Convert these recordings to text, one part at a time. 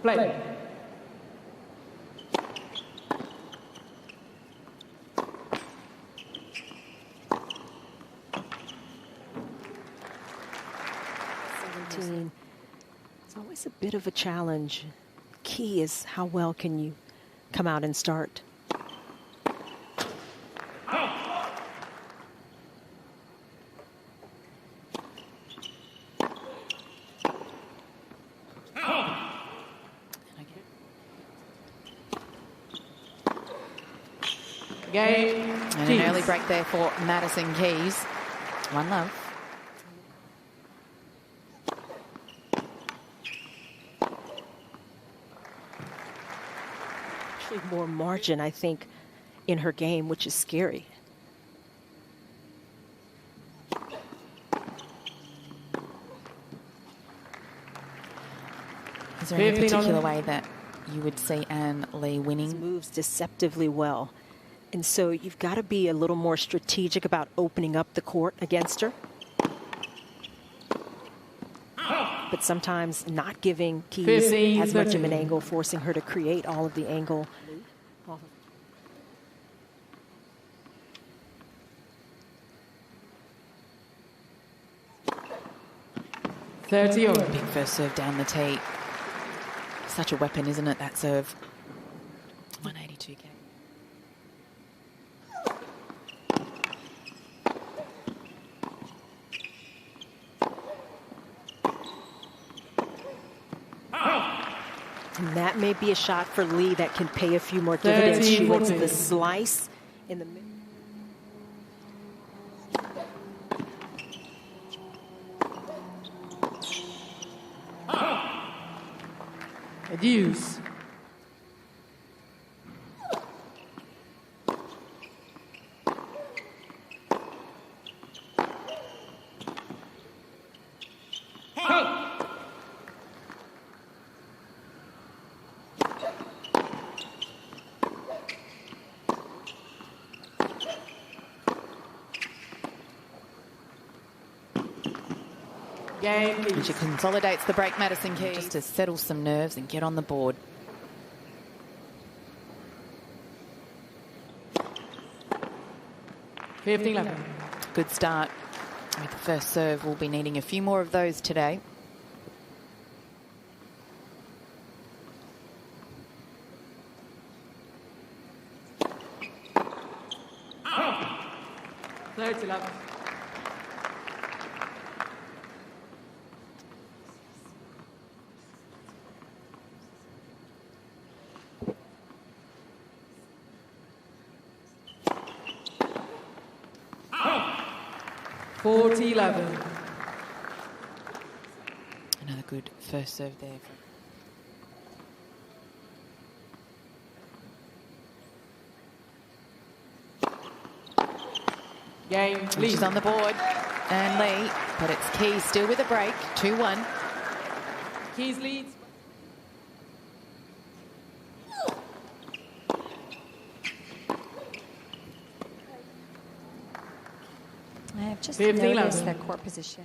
Play. It's always a bit of a challenge. Key is how well can you come out and start. Game. And an early break there for Madison Keys. 1-love. Actually more margin, I think, in her game, which is scary. Is there any particular way that you would see A.Li winning? Moves deceptively well. And so you've got to be a little more strategic about opening up the court against her. But sometimes not giving Keys as much of an angle, forcing her to create all of the angle. Big first serve down the tee. Such a weapon, isn't it, that serve? 182K. And that may be a shot for Li that can pay a few more dividends. She wants the slice in the middle. Adios. And she consolidates the break, Madison Keys, just to settle some nerves and get on the board. Good start. With the first serve, we'll be needing a few more of those today. Another good first serve there. She's on the board. And Li, but it's Keys still with a break. 2-1. Keys leads. I've just noticed their court position.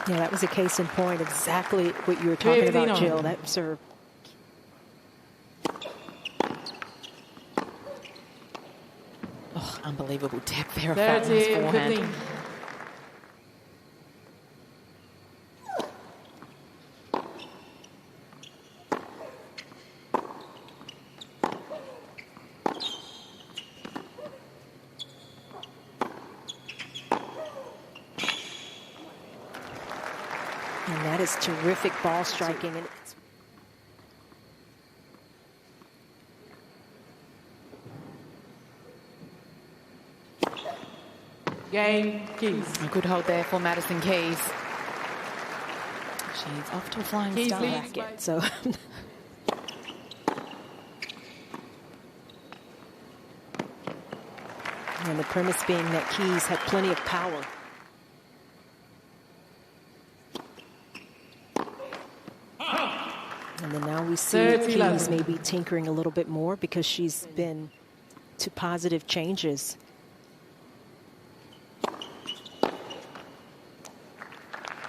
Yeah, that was a case in point. Exactly what you were talking about, Jill. That serve. Oh, unbelievable depth there of Fountain's forehand. And that is terrific ball striking. And it's Keys. A good hold there for Madison Keys. She's off to a flying start. racket, so and the premise being that Keys had plenty of power. And then now we see 30-11. Keys maybe tinkering a little bit more because she's been to positive changes. A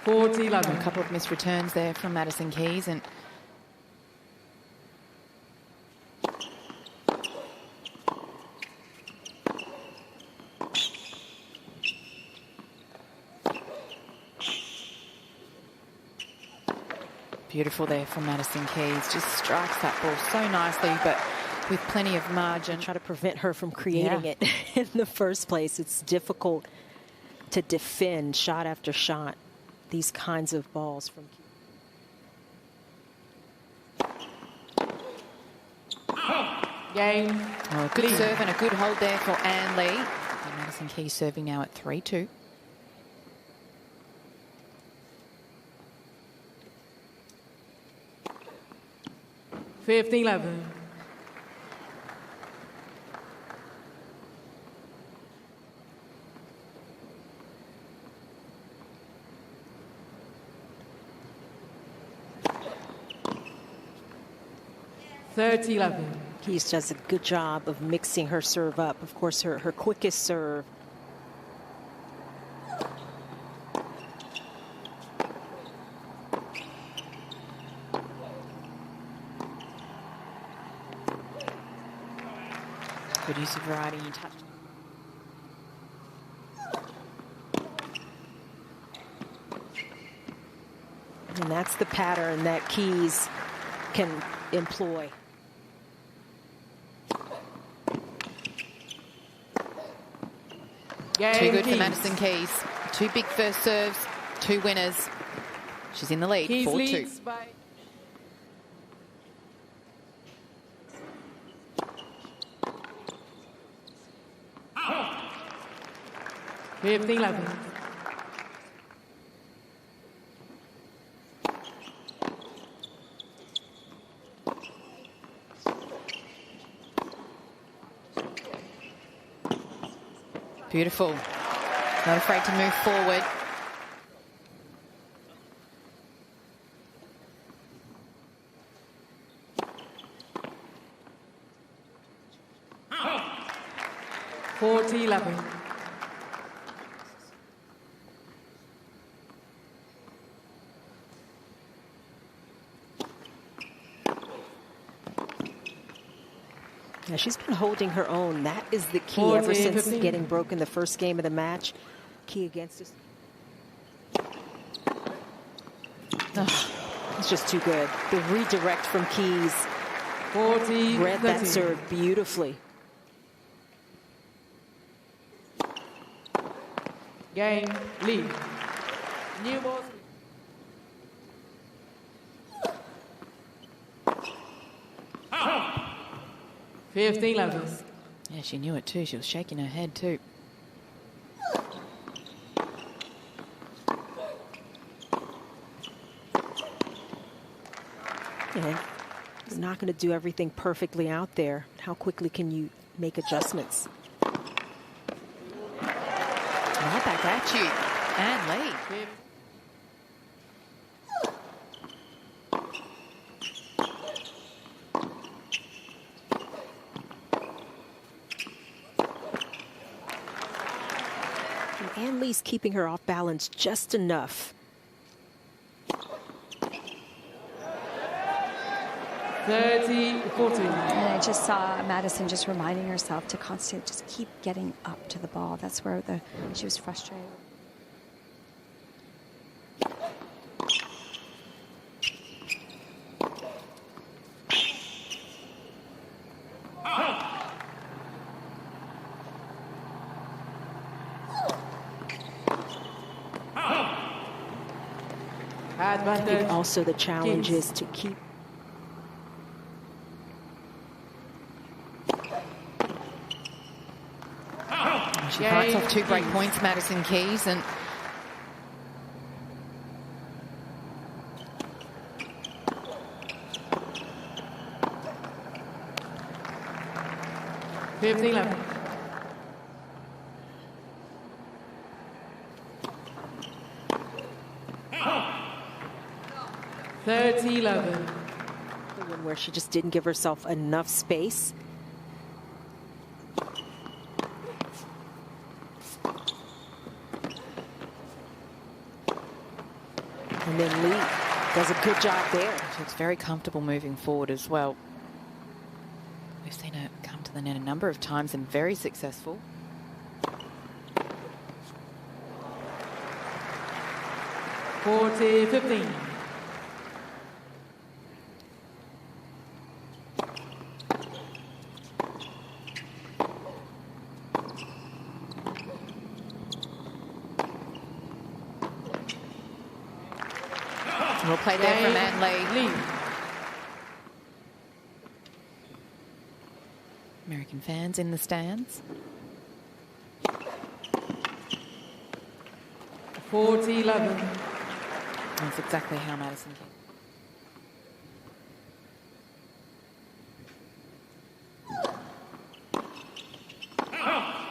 40-11. couple of missed returns there from Madison Keys, and beautiful there from Madison Keys. Just strikes that ball so nicely, but with plenty of margin. Try to prevent her from creating it in the first place. It's difficult to defend shot after shot these kinds of balls from Game. Oh, a good Lee. serve and a good hold there for A.Li. And Madison Keys serving now at 3-2. $15-11. $30-11. Keys does a good job of mixing her serve up. Of course, her quickest serve. Good use of variety and touch. And that's the pattern that Keys can employ. Game Too good for Keys. Madison Keys. Two big first serves, two winners. She's in the lead, Keys 4-2. leads by 15-11. Beautiful. Not afraid to move forward. $40-11. Yeah, she's been holding her own. That is the key ever 14, since 15. getting broken the first game of the match. Key against us. It's just too good. The redirect from Keys 40, read that 13. serve beautifully. Game lead. New balls. $15-11. Yeah, she knew it too. She was shaking her head too. Yeah, you're not going to do everything perfectly out there. How quickly can you make adjustments? Right back at you. A.Li. And A.Li's keeping her off balance just enough. 30-14. And I just saw Madison just reminding herself to constantly just keep getting up to the ball. That's where she was frustrated. I Advantage. think also the challenge Keys. is to keep. She fights off two break points, Madison Keys, and $15-11. $30-11. one where she just didn't give herself enough space. And then Li does a good job there. She looks very comfortable moving forward as well. We've seen her come to the net a number of times and very successful. Forty 15. We'll play there from A.Li. American fans in the stands. 40 11. That's exactly how Madison Keys.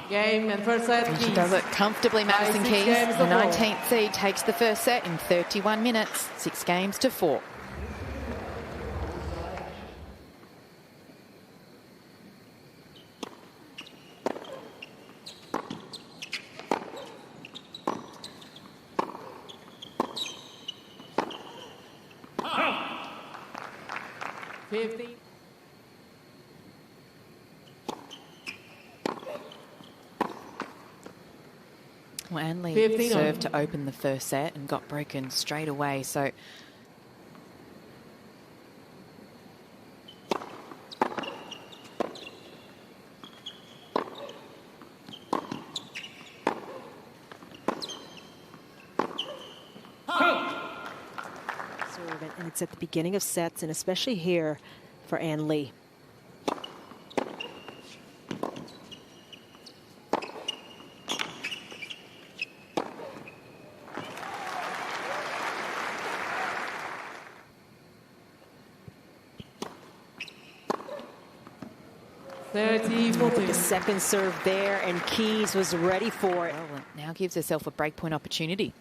Game and first set. And she Keys. does it comfortably, Madison 6 Keys. games The to 4. 19th seed takes the first set in 31 minutes, 6 games to 4. Well, A.Li 15 served to open the first set and got broken straight away. So and it's at the beginning of sets, and especially here for A.Li. Look at the second serve there, and Keys was ready for it. well, now gives herself a breakpoint opportunity.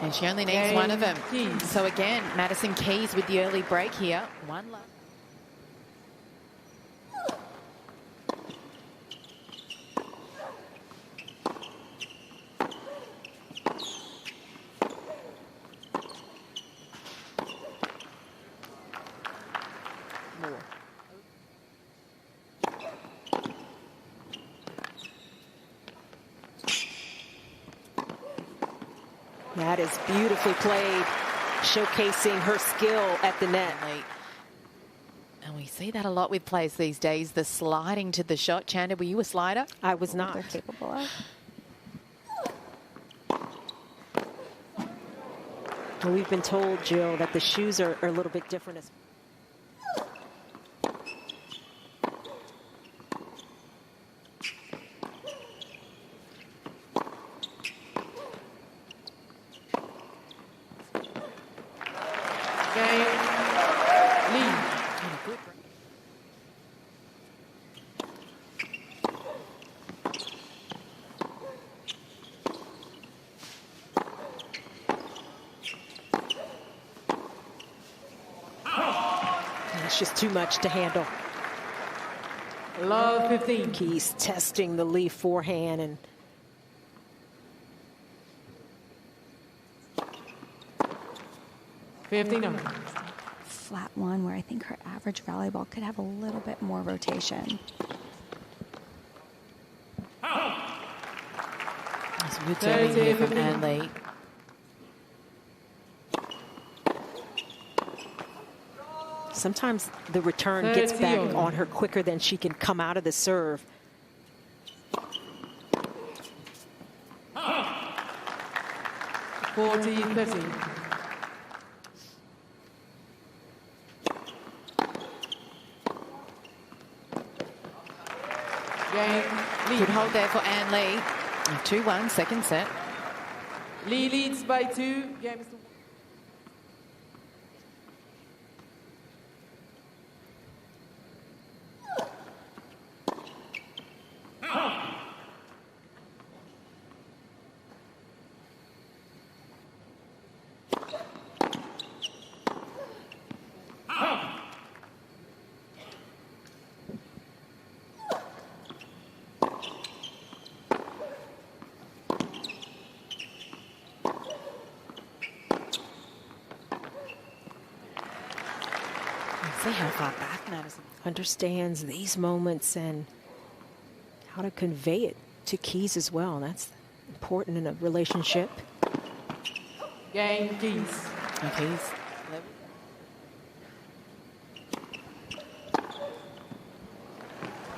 And she only needs one of them. So again, Madison Keys with the early break here. One love. That is beautifully played, showcasing her skill at the net. And we see that a lot with players these days, the sliding to the shot. Chanda, were you a slider? I was not. They're capable of. Well, we've been told, Jill, that the shoes are a little bit different. It's just too much to handle. Love 15. Keys testing the Li forehand, and Flat one where I think her average volleyball could have a little bit more rotation. That's good serving here from A.Li. sometimes the return gets back on her quicker than she can come out of the serve. Good hold there for A.Li. 2-1, second set. Li leads by 2 games to 1. how far back Madison understands these moments and how to convey it to Keys as well. That's important in a relationship. Game, Keys. M.Keys.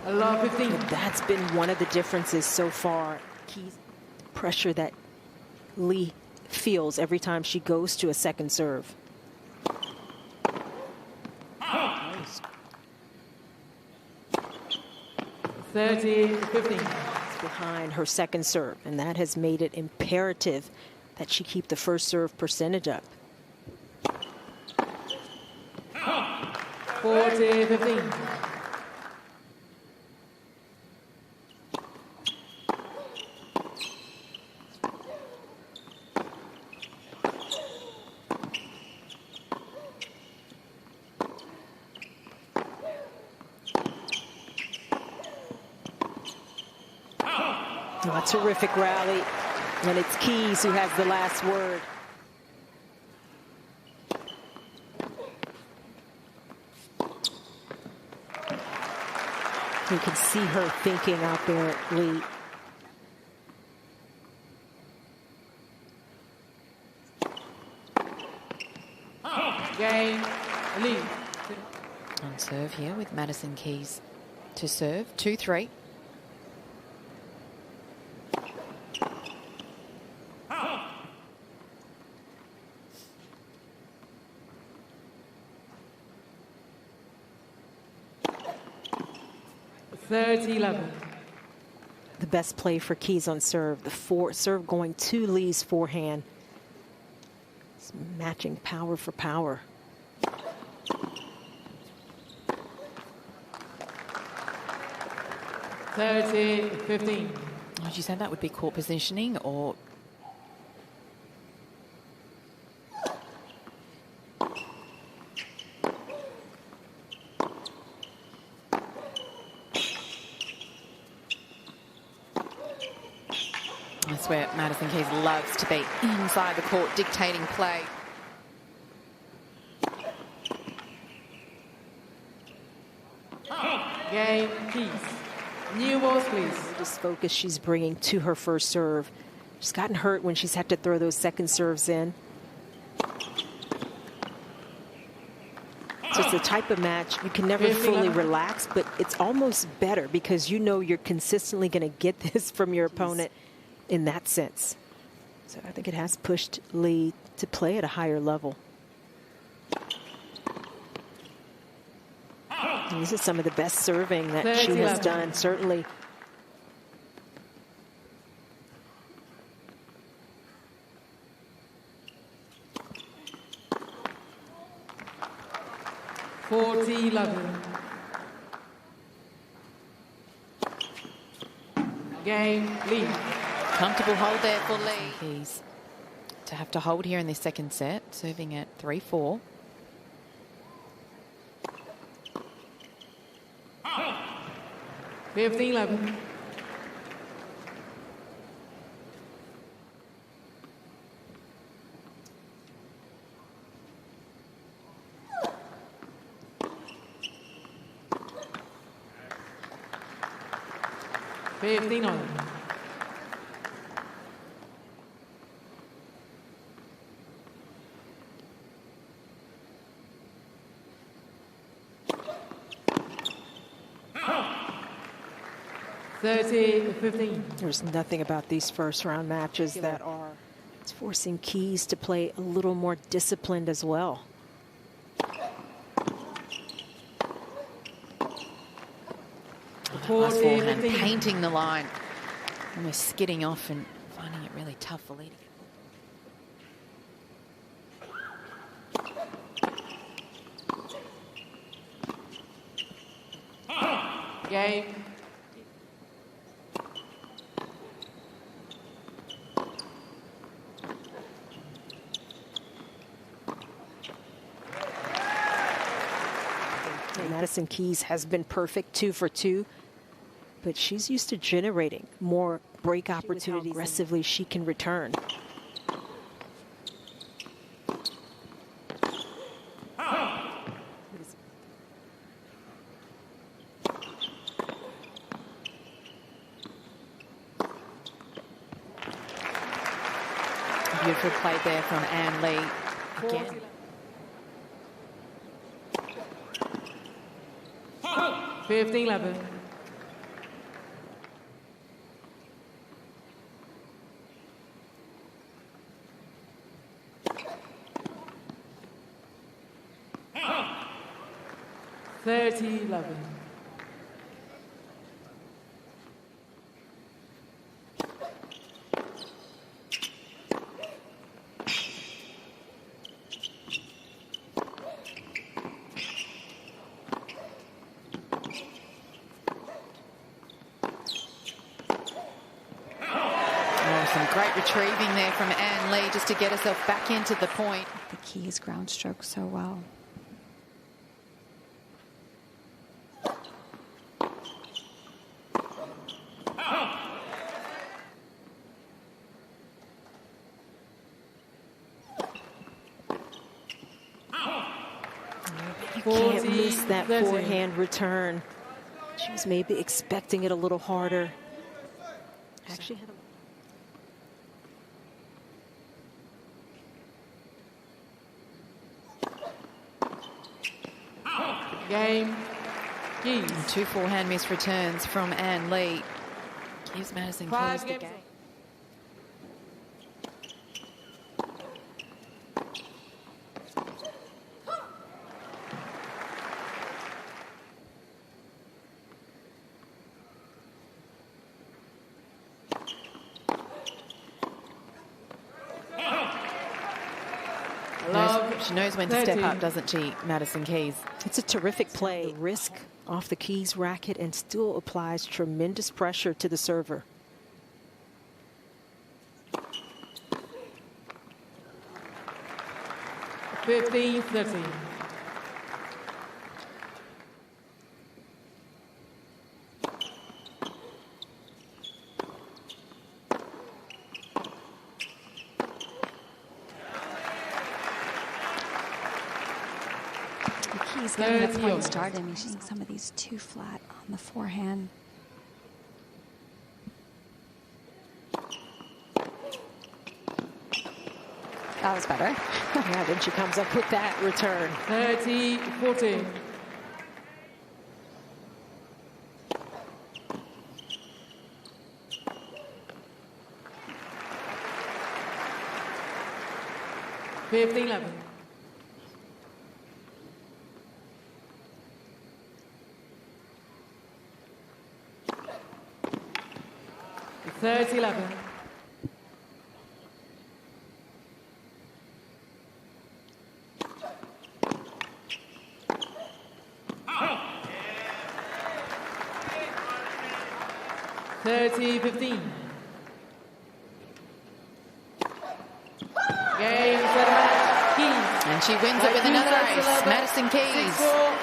A love 15. That's been one of the differences so far. Keys pressure that Li feels every time she goes to a second serve. 30-15. Behind her second serve, and that has made it imperative that she keep the first serve percentage up. 40-15. A terrific rally, and it's Keys who has the last word. You can see her thinking out there at Li. Game, Li. On serve here with Madison Keys to serve. 2-3. The best play for Keys on serve. The serve going to Li's forehand. It's matching power for power. Would you say that would be court positioning or? That's where Madison Keys loves to be inside the court, dictating play. Game, Keys. New balls, please. This focus she's bringing to her first serve. She's gotten hurt when she's had to throw those second serves in. So it's the type of match you can never fully relax, but it's almost better because you know you're consistently going to get this from your opponent in that sense. So I think it has pushed Li to play at a higher level. And this is some of the best serving that she has done, certainly. Game, Li. Comfortable hold there for Li. Keys to have to hold here in this second set, serving at 3-4. $15-11. $15-11. $30-15. There's nothing about these first round matches that are it's forcing Keys to play a little more disciplined as well. Nice forehand, painting the line, almost skidding off and finding it really tough for Li to get. Game. Madison Keys has been perfect 2 for 2, but she's used to generating more break opportunities. How aggressively she can return. Beautiful play there from A.Li. Again. 15-11. $30-11. Some great retrieving there from A.Li just to get herself back into the point. The Keys ground stroke so well. You can't miss that forehand return. She was maybe expecting it a little harder. Actually had a Game. Keys. 2 forehand miss returns from A.Li. Gives Madison Keys 5 the games. game. She knows when to step up, doesn't she, Madison Keys? It's a terrific play. Risk off the Keys racket and still applies tremendous pressure to the server. $15-13. Keys getting the point started. I mean, she's some of these too flat on the forehand. That was better. Yeah, then she comes up with that return. 30-14. $15-11. $30-11. $30-15. Game, set, match, Keys. And she wins it with another ace. Madison Keys 6-4,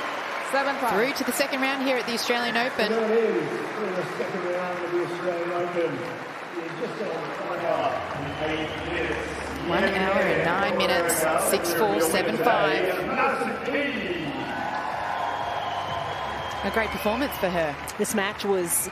7-5. through to the second round here at the Australian Open. That is for the second round of the Australian Open. Just on 1 hour and 9 minutes, 6-4, 7-5. A great performance for her. This match was